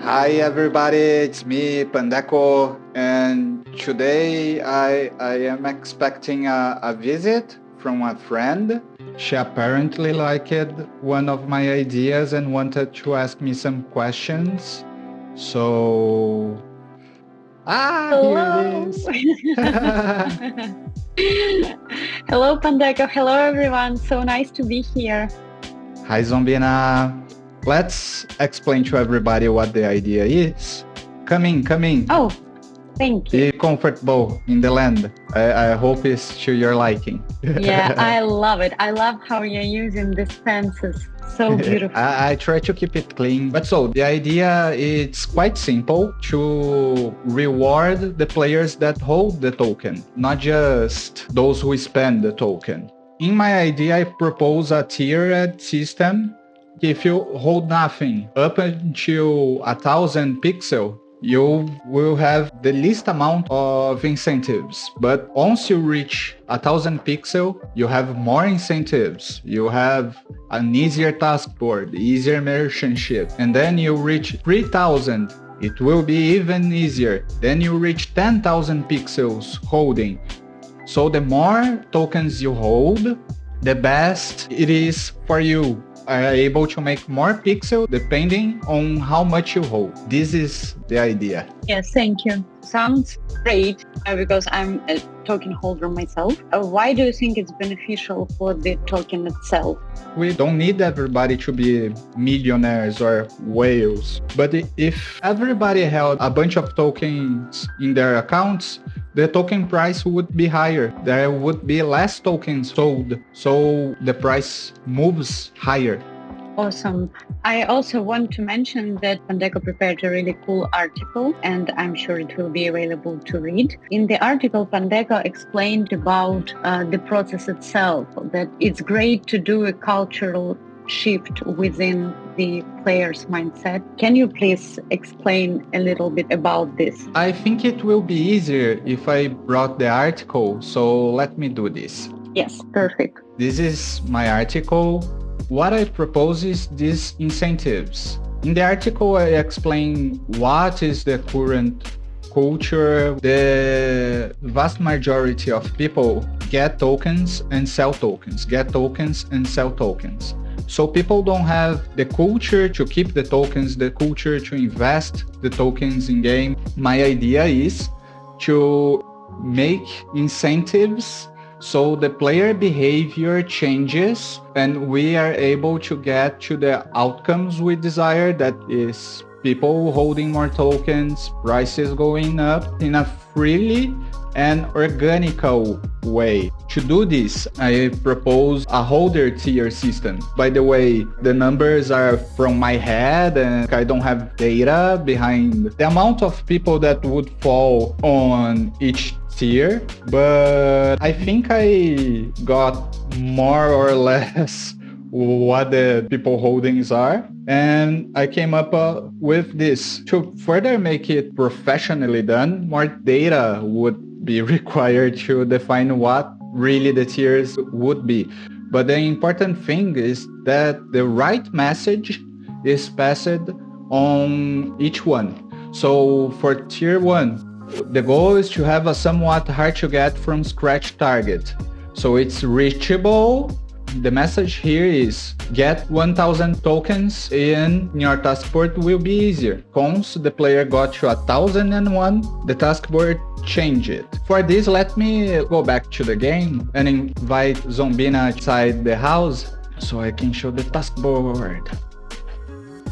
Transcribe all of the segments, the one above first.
Hi everybody, it's me, Pandeco, and today I am expecting a visit from a friend. She apparently liked one of my ideas and wanted to ask me some questions. So, here it Hello. is. Hello, Pandeco. Hello, everyone. So nice to be here. Hi Zombina. Let's explain to everybody what the idea is. Come in. Oh, thank you. Be comfortable in the land. I hope it's to your liking. Yeah, I love it. I love how you're using these fences. So beautiful. I try to keep it clean. But so the idea is quite simple to reward the players that hold the token, not just those who spend the token. In my idea, I propose a tiered system. If you hold nothing up until 1,000 pixel, you will have the least amount of incentives. But once you reach 1,000 pixel, you have more incentives. You have an easier task board, easier merchantship. And then you reach 3,000. It will be even easier. Then you reach 10,000 pixels holding. So the more tokens you hold, the best it is for you. Are able to make more pixel depending on how much you hold. This is the idea. Yes, thank you. Sounds great because I'm a token holder myself. Why do you think it's beneficial for the token itself? We don't need everybody to be millionaires or whales. But if everybody held a bunch of tokens in their accounts, the token price would be higher. There would be less tokens sold, so the price moves higher. Awesome. I also want to mention that Pandeco prepared a really cool article, and I'm sure it will be available to read. In the article, Pandeco explained about the process itself, that it's great to do a cultural shift within the player's mindset. Can you please explain a little bit about this? I think it will be easier if I brought the article, so let me do this. Yes, perfect. This is my article. What I propose is these incentives. In the article, I explain what is the current culture. The vast majority of people get tokens and sell tokens, get tokens and sell tokens. So people don't have the culture to keep the tokens, the culture to invest the tokens in game. My idea is to make incentives so the player behavior changes and we are able to get to the outcomes we desire, that is people holding more tokens, prices going up in a freely and organical way. To do this, I propose a holder tier system. By the way, the numbers are from my head and I don't have data behind the amount of people that would fall on each tier, but I think I got more or less what the people holdings are, and I came up with this. To further make it professionally done, more data would be required to define what really the tiers would be. But the important thing is that the right message is passed on each one. So for tier 1, the goal is to have a somewhat hard to get from scratch target. So it's reachable. The message here is get 1,000 tokens in your task board will be easier. Once the player got to 1,001, the task board change it. For this, let me go back to the game and invite Zombina outside the house so I can show the task board.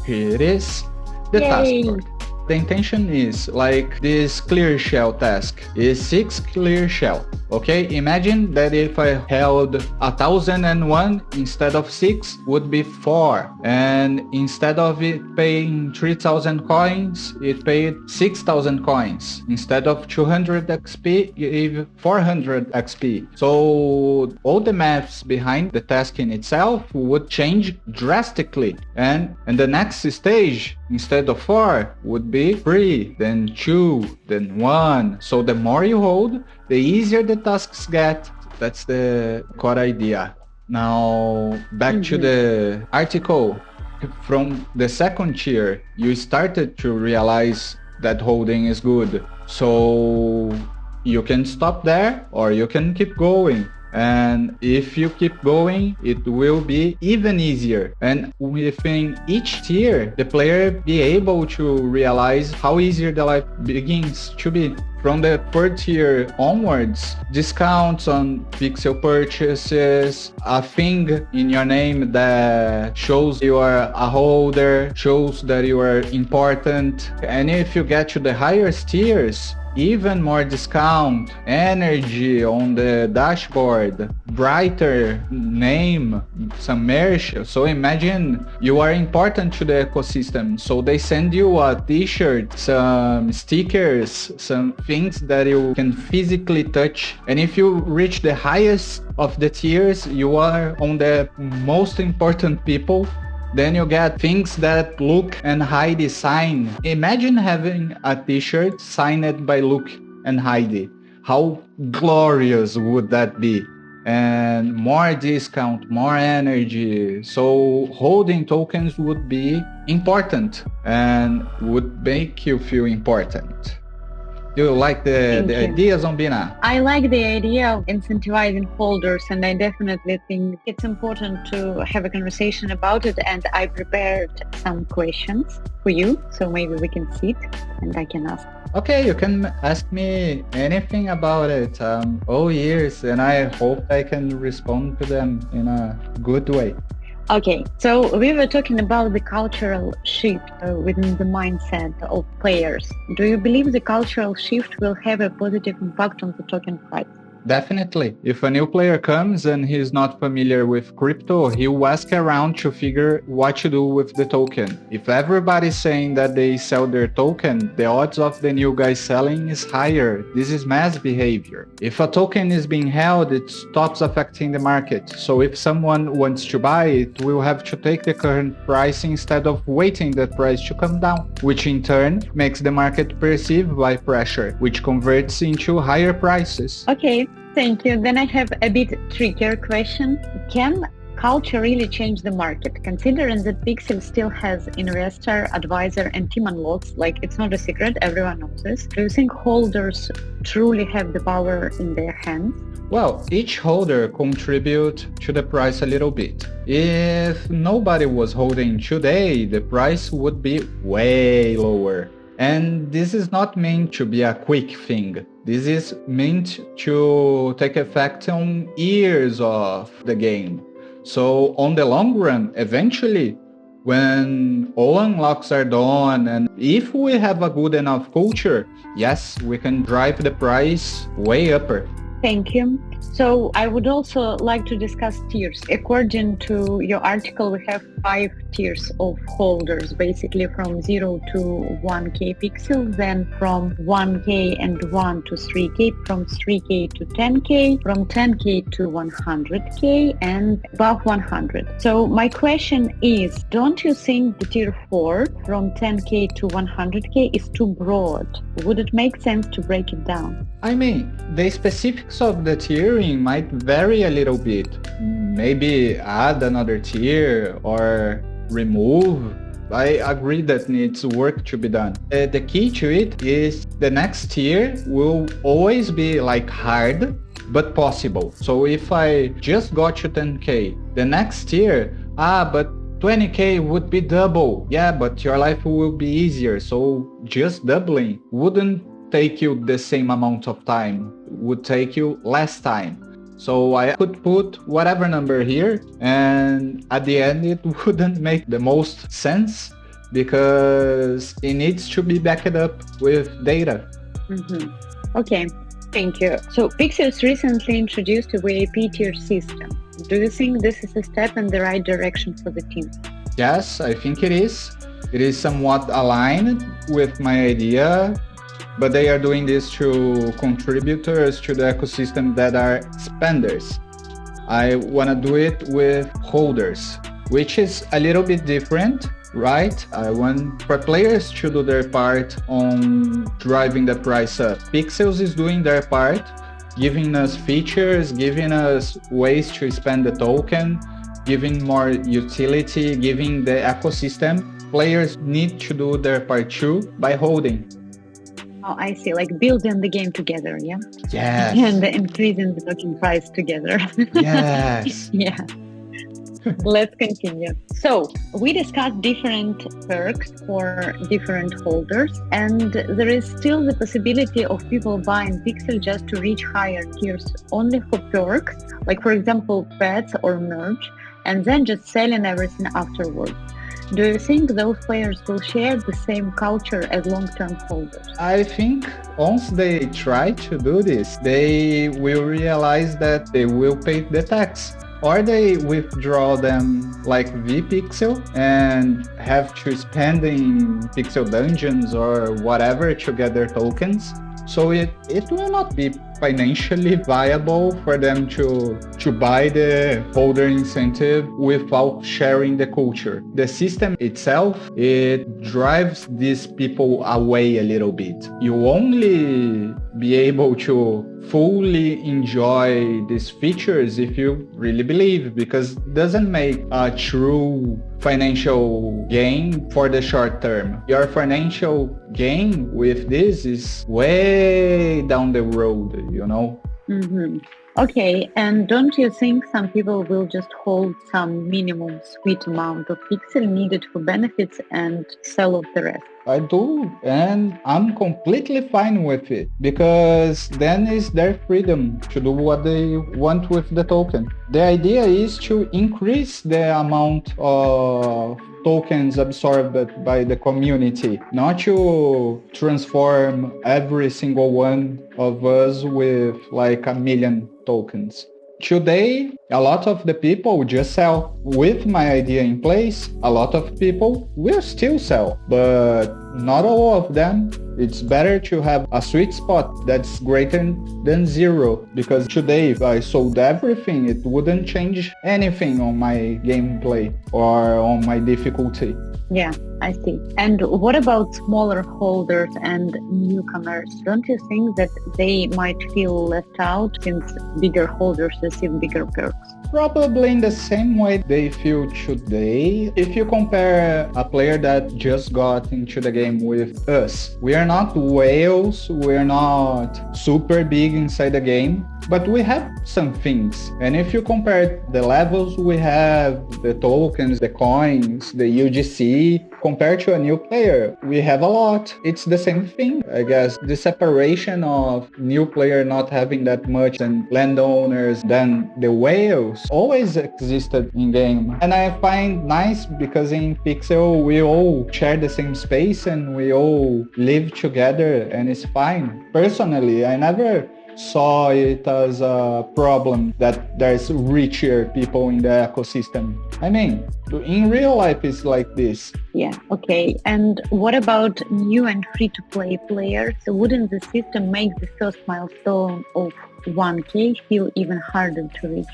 Here it is, the task board. The intention is like this clear shell task is 6 clear shell. Okay, imagine that if I held 1,001 instead of 6 would be 4, and instead of it paying 3,000 coins, it paid 6,000 coins. Instead of 200 XP, it gave 400 XP. So all the maths behind the task in itself would change drastically, and the next stage, instead of 4, would be 3, then 2, then 1. So the more you hold, the easier the tasks get. That's the core idea. Now, back to the article. from the second tier, you started to realize that holding is good. So you can stop there or you can keep going. And if you keep going, it will be even easier. And within each tier, the player be able to realize how easier the life begins to be. From the third tier onwards, discounts on pixel purchases, a thing in your name that shows you are a holder, shows that you are important. And if you get to the highest tiers, even more discount, energy on the dashboard, brighter name, some merch. So imagine you are important to the ecosystem. So they send you a t-shirt, some stickers, some things that you can physically touch. And if you reach the highest of the tiers, you are on the most important people. Then you get things that Luke and Heidi sign. Imagine having a t-shirt signed by Luke and Heidi. How glorious would that be? And more discount, more energy. So holding tokens would be important and would make you feel important. Do you like the idea, Zombina? I like the idea of incentivizing holders, and I definitely think it's important to have a conversation about it. And I prepared some questions for you, so maybe we can sit and I can ask. Okay, you can ask me anything about it. All ears, and I hope I can respond to them in a good way. Okay, so we were talking about the cultural shift within the mindset of players. Do you believe the cultural shift will have a positive impact on the token price? Definitely. If a new player comes and he's not familiar with crypto, he'll ask around to figure what to do with the token. If everybody's saying that they sell their token, the odds of the new guy selling is higher. This is mass behavior. If a token is being held, it stops affecting the market. So if someone wants to buy it, will have to take the current price instead of waiting that price to come down, which in turn makes the market perceive by pressure, which converts into higher prices. Okay. Thank you. Then I have a bit trickier question. Can culture really change the market, considering that Pixel still has investor, advisor, and team unlocks? Like, it's not a secret, everyone knows this. Do you think holders truly have the power in their hands? Well, each holder contributes to the price a little bit. If nobody was holding today, the price would be way lower. And this is not meant to be a quick thing. This is meant to take effect on years of the game. So on the long run, eventually, when all unlocks are done, and if we have a good enough culture, yes, we can drive the price way upper. Thank you. So I would also like to discuss tiers. According to your article, we have 5 tiers of holders, basically from 0 to 1K pixels, then from 1K and 1 to 3K, from 3K to 10K, from 10K to 100K, and above 100. So my question is, don't you think the tier 4 from 10K to 100K is too broad? Would it make sense to break it down? I mean, the specifics of the tiering might vary a little bit. Maybe add another tier or remove. I agree that needs work to be done. The key to it is the next tier will always be like hard, but possible. So if I just got to 10K, the next tier, but 20K would be double. Yeah, but your life will be easier. So just doubling wouldn't take you the same amount of time, would take you less time. So I could put whatever number here, and at the end it wouldn't make the most sense because it needs to be backed up with data. Okay, thank you. So Pixels recently introduced a VIP tier system. Do you think this is a step in the right direction for the team? Yes, I think it is. It is somewhat aligned with my idea, but they are doing this to contributors to the ecosystem that are spenders. I want to do it with holders, which is a little bit different, right? I want for players to do their part on driving the price up. Pixels is doing their part, giving us features, giving us ways to spend the token, giving more utility, giving the ecosystem. Players need to do their part too by holding. Oh, I see. Like building the game together, yeah? Yes. And increasing the token price together. Yes. Yeah. Let's continue. So we discussed different perks for different holders, and there is still the possibility of people buying Pixel just to reach higher tiers only for perks, like for example, pets or merch, and then just selling everything afterwards. Do you think those players will share the same culture as long-term holders? I think once they try to do this, they will realize that they will pay the tax. Or they withdraw them like vPixel and have to spend in Pixel Dungeons or whatever to get their tokens. So it will not be financially viable for them to buy the holder incentive without sharing the culture. The system itself, it drives these people away a little bit. You only be able to fully enjoy these features if you really believe, because it doesn't make a true financial gain for the short term. Your financial gain with this is way down the road, you know? Mm-hmm. Okay, and don't you think some people will just hold some minimum sweet amount of pixel needed for benefits and sell off the rest? I do, and I'm completely fine with it, because then it's their freedom to do what they want with the token. The idea is to increase the amount of tokens absorbed by the community, not to transform every single one of us with like 1,000,000 tokens. Today, a lot of the people just sell. With my idea in place, a lot of people will still sell, but not all of them. It's better to have a sweet spot that's greater than zero, because today if I sold everything, it wouldn't change anything on my gameplay or on my difficulty. Yeah, I see. And what about smaller holders and newcomers? Don't you think that they might feel left out since bigger holders receive bigger perks? Probably in the same way they feel today. If you compare a player that just got into the game with us, we are not whales, we're not super big inside the game, but we have some things. And if you compare the levels we have, the tokens, the coins, the UGC, compared to a new player, we have a lot. It's the same thing, I guess. The separation of new player not having that much and landowners than the whales always existed in game. And I find nice because in Pixel we all share the same space and we all live together and it's fine. Personally, I never saw it as a problem that there's richer people in the ecosystem. I mean, in real life it's like this. Yeah, okay. And what about new and free-to-play players? So wouldn't the system make the first milestone of 1K feel even harder to reach?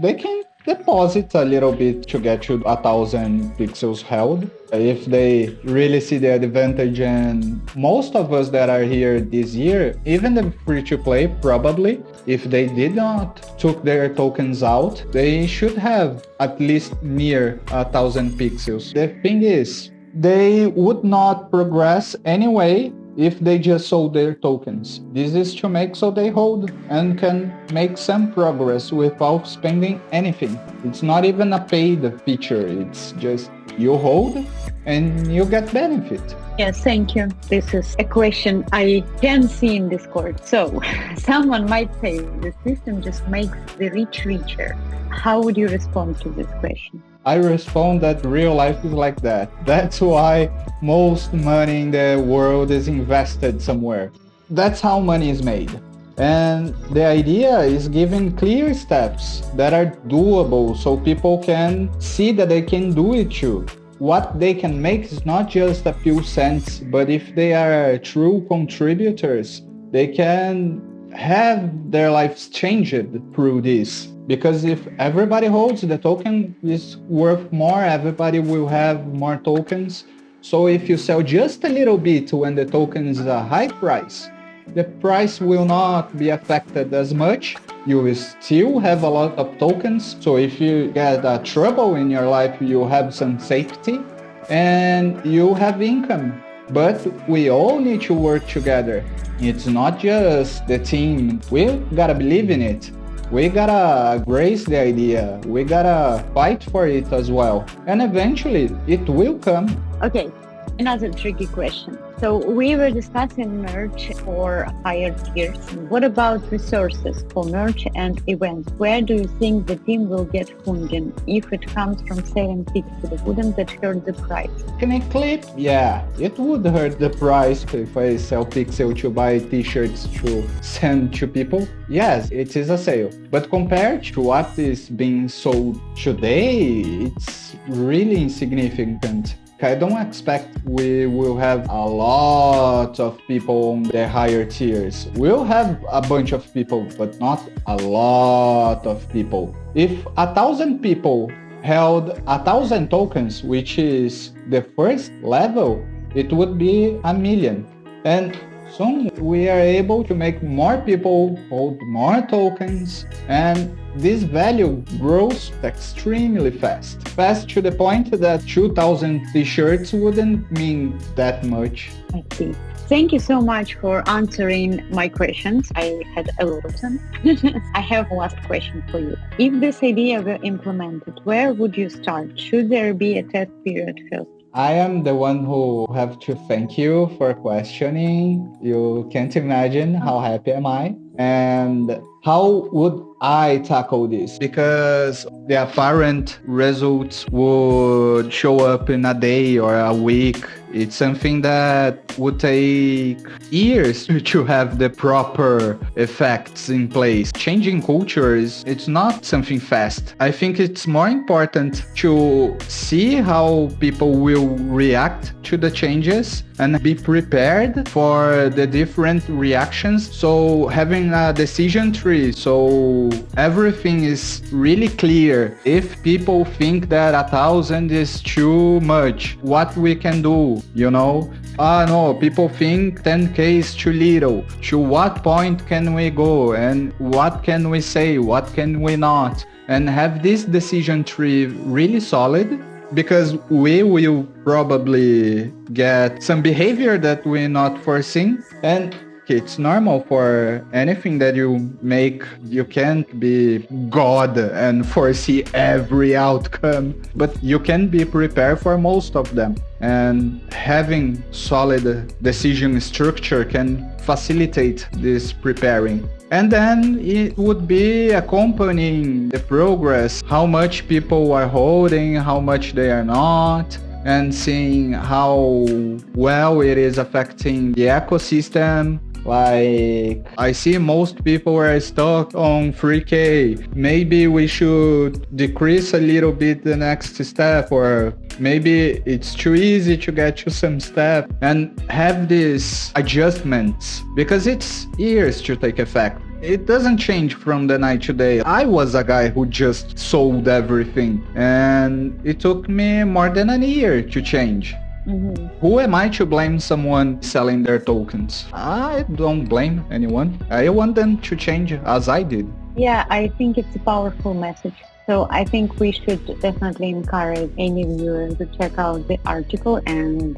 They can deposit a little bit to get to 1,000 pixels held if they really see the advantage. And most of us that are here this year, even the free-to-play, probably, if they did not took their tokens out, they should have at least near 1,000 pixels. The thing is, they would not progress anyway if they just sold their tokens. This is to make so they hold and can make some progress without spending anything. It's not even a paid feature, it's just you hold and you get benefit. Yes, thank you. This is a question I can see in Discord. So someone might say the system just makes the rich richer. How would you respond to this question? I respond that real life is like that. That's why most money in the world is invested somewhere. That's how money is made. And the idea is giving clear steps that are doable so people can see that they can do it too. What they can make is not just a few cents, but if they are true contributors, they can have their lives changed through this. Because if everybody holds, the token is worth more, everybody will have more tokens. So if you sell just a little bit when the token is a high price, the price will not be affected as much you will still have a lot of tokens. So if you get trouble in your life, you have some safety and you have income. But we all need to work together. It's not just the team. We gotta believe in it. We gotta embrace the idea. We gotta fight for it as well. And eventually it will come. Okay, another tricky question. So we were discussing merch for higher tiers. What about resources for merch and events? Where do you think the team will get funding if it comes from selling pixels? Wouldn't that hurt the price? Can it clip? Yeah, it would hurt the price if I sell pixel to buy t-shirts to send to people. Yes, it is a sale. But compared to what is being sold today, it's really insignificant. I don't expect we will have a lot of people on the higher tiers. We'll have a bunch of people, but not a lot of people. If 1,000 people held 1,000 tokens, which is the first level, it would be 1 million. And soon we are able to make more people hold more tokens, and this value grows extremely fast. Fast to the point that 2,000 t-shirts wouldn't mean that much. I see. Thank you so much for answering my questions. I had a lot of them. I have one last question for you. If this idea were implemented, where would you start? Should there be a test period first? I am the one who have to thank you for questioning. You can't imagine how happy am I. And how would I tackle this? Because the apparent results would show up in a day or a week. It's something that would take years to have the proper effects in place. Changing cultures, it's not something fast. I think it's more important to see how people will react to the changes and be prepared for the different reactions. So having a decision tree, so everything is really clear. If people think that 1,000 is too much, what we can do, you know? No, people think 10K is too little. To what point can we go? And what can we say? What can we not? And have this decision tree really solid, because we will probably get some behavior that we're not foreseen. And it's normal for anything that you make. You can't be God and foresee every outcome, but you can be prepared for most of them. And having solid decision structure can facilitate this preparing. And then it would be accompanying the progress, how much people are holding, how much they are not, and seeing how well it is affecting the ecosystem. Like, I see most people are stuck on 3K. Maybe we should decrease a little bit the next step, or maybe it's too easy to get to some step, and have these adjustments, because it's years to take effect. It doesn't change from the night to day. I was a guy who just sold everything, and it took me more than a year to change. Mm-hmm. Who am I to blame someone selling their tokens? I don't blame anyone. I want them to change as I did. Yeah, I think it's a powerful message. So I think we should definitely encourage any viewer to check out the article and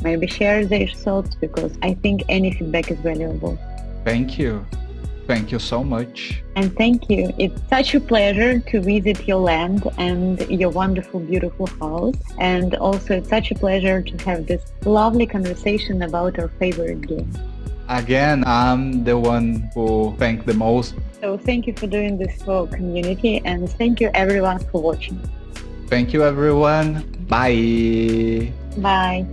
maybe share their thoughts, because I think any feedback is valuable. Thank you. Thank you so much. And thank you. It's such a pleasure to visit your land and your wonderful, beautiful house. And also it's such a pleasure to have this lovely conversation about our favorite game. Again, I'm the one who thank the most. So thank you for doing this for our community, and thank you everyone for watching. Thank you everyone. Bye. Bye.